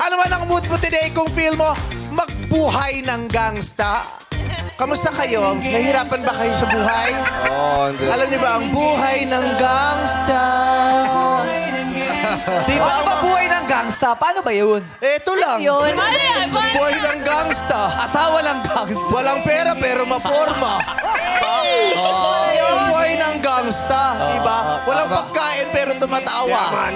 Ano man ang mood mo today kung feel mo magbuhay ng gangsta? Kamusta kayo? Nahihirapan ba kayo sa buhay? Oh, hindi. Alam niyo ba ang buhay ng gangsta? Di ba Paano ang ba buhay ng gangsta? Paano ba yun? Ito lang. Yun. Buhay ng gangsta. Asawa ng gangsta. Walang pera pero maporma. Yung buhay ng gangsta, di ba? Walang pagkain pero tumatawa.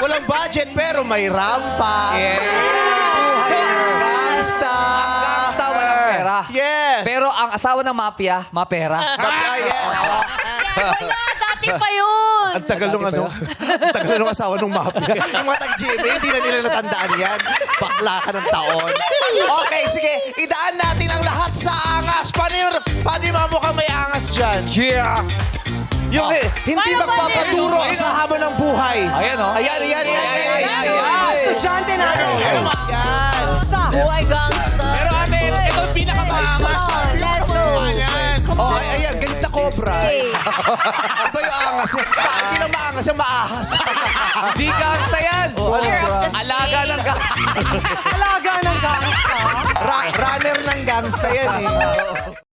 Walang budget pero may rampa. Buhay ng gangsta. Gangsta, walang pera. Yes. Pero ang asawa ng mafia, mapera. Yes. Wala, dati pa yun. Ang tagal nung ano, ang tagal nung asawa nung mafia. Yung mga tag-Jimmy, hindi na nila natandaan yan. Bakla ka ng taon. Okay, sige. Idaan natin ang lahat sa angas. Paano yung mukhang may angas dyan? Yeah. Yung hindi Paano ba magpapaturo sa habang ng buhay. Ayan, oh. Ayan. Estudyante natin. Yan. Basta. Buhay gangsta. Pero ate, ito yung pinakamaangas. Let's go. Oh, ayan, ganit na cobra. Iba yung angas. Hindi lang maangas, yung maahas. Hindi gangsta yan. Year of the Alaga ng gangsta. Alaga ng gangsta. Runner ng gangsta yan eh.